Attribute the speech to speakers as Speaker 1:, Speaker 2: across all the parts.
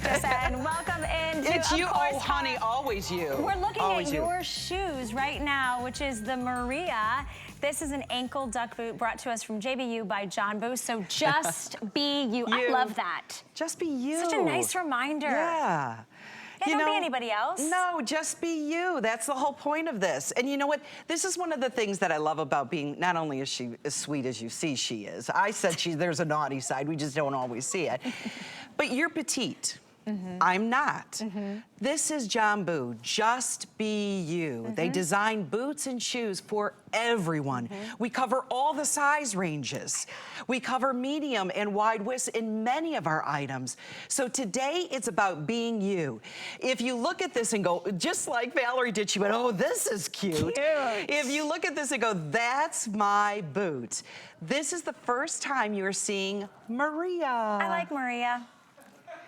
Speaker 1: HSN. Welcome in.
Speaker 2: It's you, oh honey, always you.
Speaker 1: We're looking
Speaker 2: always
Speaker 1: at your shoes right now, which is the Maria. This is an ankle duck boot brought to us from JBU by Jambu. So just be you. I love that.
Speaker 2: Just be you.
Speaker 1: Such a nice reminder.
Speaker 2: Yeah.
Speaker 1: Yeah, don't be anybody else.
Speaker 2: No, just be you. That's the whole point of this. And you know what? This is one of the things that I love about being, not only is she as sweet as you see she is. I said there's a naughty side. We just don't always see it. But you're petite. I'm not. This is Jambu, just be you. They design boots and shoes for everyone. We cover all the size ranges. We cover medium and wide widths in many of our items. So today it's about being you. If you look at this and go, just like Valerie did, she went, oh, this is cute. If you look at this and go, that's my boot. This is the first time you're seeing Maria.
Speaker 1: I like Maria.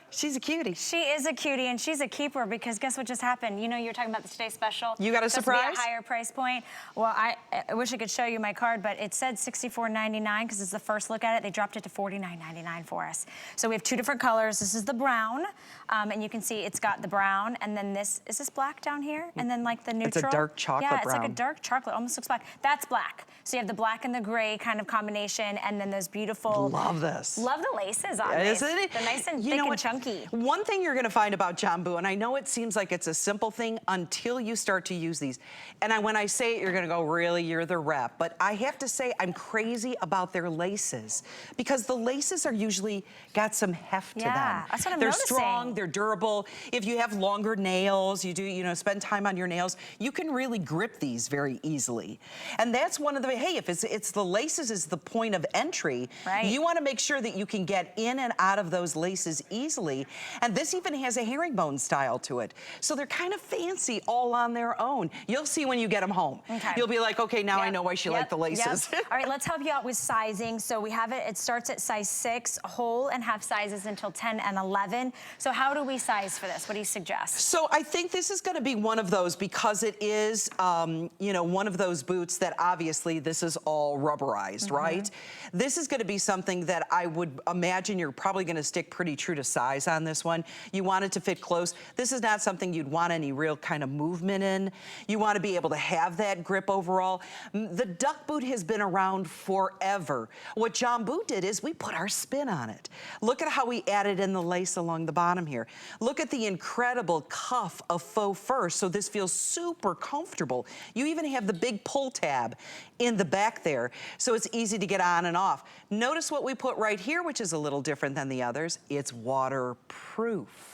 Speaker 2: She's a cutie.
Speaker 1: She is a cutie, and she's a keeper because guess what just happened? You know, you're talking about the Today Special.
Speaker 2: You got a surprise?
Speaker 1: Supposed to be a higher price point. Well, I wish I could show you my card, but it said $64.99 because it's the first look at it. They dropped it to $49.99 for us. So we have two different colors. This is the brown, and you can see it's got the brown, and then is this black down here? And then like the neutral.
Speaker 2: It's a dark chocolate brown.
Speaker 1: Yeah, it's like a dark chocolate, almost looks black. That's black. So you have the black and the gray kind of combination, and then those beautiful.
Speaker 2: Love this.
Speaker 1: Love the laces on this.
Speaker 2: Isn't it?
Speaker 1: They're nice and thick and chunky.
Speaker 2: One thing you're gonna find about Jambu, and I know it seems like it's a simple thing until you start to use these. And when I say it, you're gonna go, really, you're the rep. But I have to say, I'm crazy about their laces because the laces are usually got some heft to them.
Speaker 1: That's what I'm
Speaker 2: They're
Speaker 1: noticing.
Speaker 2: strong, they're durable. If you have longer nails, spend time on your nails, you can really grip these very easily. And that's one of the, hey, if it's the laces is the point of entry, you wanna make sure that you can get in and out of those laces easily. And this even has a herringbone style to it. So they're kind of fancy all on their own. You'll see when you get them home. You'll be like, okay, now I know why she liked the laces.
Speaker 1: All right, let's help you out with sizing. So we have it starts at size 6, whole and half sizes until 10 and 11. So how do we size for this? What do you suggest?
Speaker 2: So I think this is gonna be one of those because it is, one of those boots that obviously this is all rubberized, right? This is gonna be something that I would imagine you're probably gonna stick pretty true to size on this one. You want it to fit close. This is not something you'd want any real kind of movement in. You want to be able to have that grip overall. The duck boot has been around forever. What Jambu did is we put our spin on it. Look at how we added in the lace along the bottom here. Look at the incredible cuff of faux fur, so this feels super comfortable. You even have the big pull tab in the back there, so it's easy to get on and off. Notice what we put right here, which is a little different than the others. It's waterproof.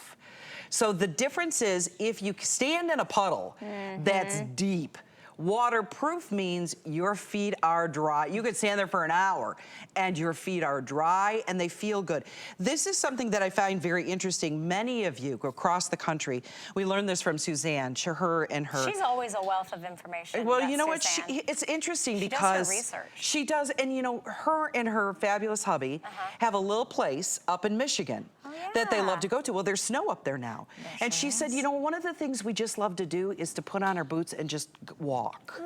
Speaker 2: So the difference is if you stand in a puddle that's deep, waterproof means your feet are dry. You could stand there for an hour and your feet are dry and they feel good. This is something that I find very interesting. Many of you across the country, we learned this from Suzanne,
Speaker 1: She's always a wealth of information.
Speaker 2: Well, you know what? It's interesting because
Speaker 1: she does her research.
Speaker 2: She does, and her and her fabulous hubby have a little place up in Michigan that they love to go to. Well, there's snow up there now. And she said, one of the things we just love to do is to put on our boots and just walk.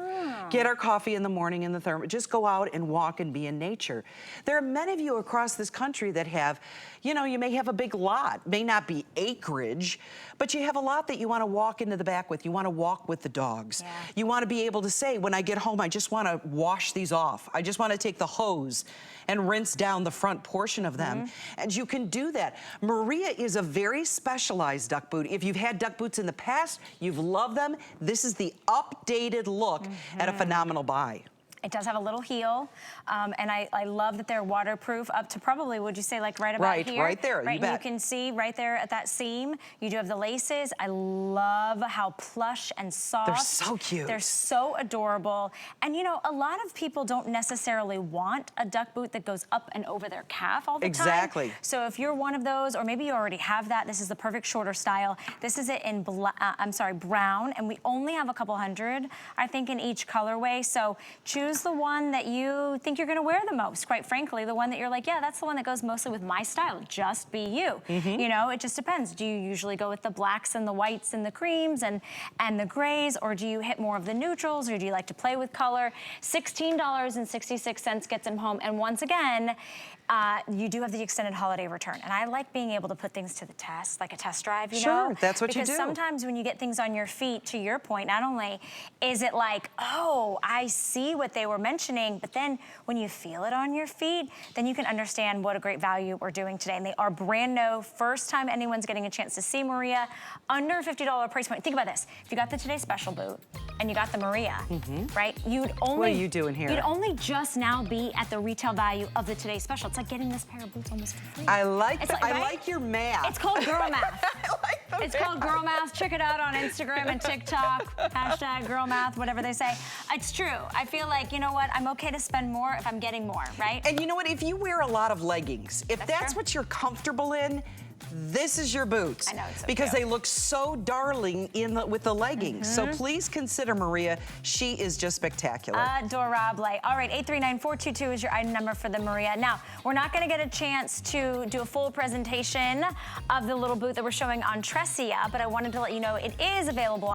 Speaker 2: Get our coffee in the morning in the thermos, just go out and walk and be in nature. There are many of you across this country that have, you may have a big lot, may not be acreage, but you have a lot that you want to walk into the back with. You want to walk with the dogs. You want to be able to say, when I get home, I just want to wash these off. I just want to take the hose and rinse down the front portion of them. And you can do that. Maria is a very specialized duck boot. If you've had duck boots in the past, you've loved them, this is the updated look at a phenomenal buy.
Speaker 1: It does have a little heel, and I love that they're waterproof up to probably, would you say, like right about here?
Speaker 2: Right there,
Speaker 1: right,
Speaker 2: you bet.
Speaker 1: You can see right there at that seam, you do have the laces. I love how plush and soft.
Speaker 2: They're so cute.
Speaker 1: They're so adorable. And a lot of people don't necessarily want a duck boot that goes up and over their calf all the time.
Speaker 2: Exactly.
Speaker 1: So if you're one of those, or maybe you already have that, this is the perfect shorter style. This is it in brown, and we only have a couple hundred, I think, in each colorway. So choose the one that you think you're gonna wear the most, quite frankly, the one that you're like, yeah, that's the one that goes mostly with my style, just be you. It just depends. Do you usually go with the blacks and the whites and the creams and the grays, or do you hit more of the neutrals, or do you like to play with color? $16.66 gets them home, and once again, you do have the extended holiday return. And I like being able to put things to the test, like a test drive, you know?
Speaker 2: Sure, that's what you do.
Speaker 1: Because sometimes when you get things on your feet, to your point, not only is it like, oh, I see what they were mentioning, but then when you feel it on your feet, then you can understand what a great value we're doing today. And they are brand new, first time anyone's getting a chance to see Maria, under $50 price point. Think about this. If you got the Today Special boot and you got the Maria, right? You'd only—
Speaker 2: What are you doing here?
Speaker 1: You'd only just now be at the retail value of the Today Special. It's like getting this pair of boots almost for free.
Speaker 2: I like
Speaker 1: It's
Speaker 2: that.
Speaker 1: like,
Speaker 2: I
Speaker 1: right?
Speaker 2: like your math.
Speaker 1: It's called girl math.
Speaker 2: I like the
Speaker 1: It's
Speaker 2: math.
Speaker 1: called girl math. Check it out on Instagram and TikTok. Hashtag girl math, whatever they say. It's true. I feel like, you know what? I'm okay to spend more if I'm getting more, right?
Speaker 2: And you know what? If you wear a lot of leggings, if that's
Speaker 1: true.
Speaker 2: what you're comfortable in, this is your boots.
Speaker 1: I know, it's so
Speaker 2: because
Speaker 1: cute.
Speaker 2: they look so darling with the leggings. So please consider Maria. She is just spectacular.
Speaker 1: Adorable. All right, 839-422 is your item number for the Maria. Now, we're not going to get a chance to do a full presentation of the little boot that we're showing on Tressia, but I wanted to let you know it is available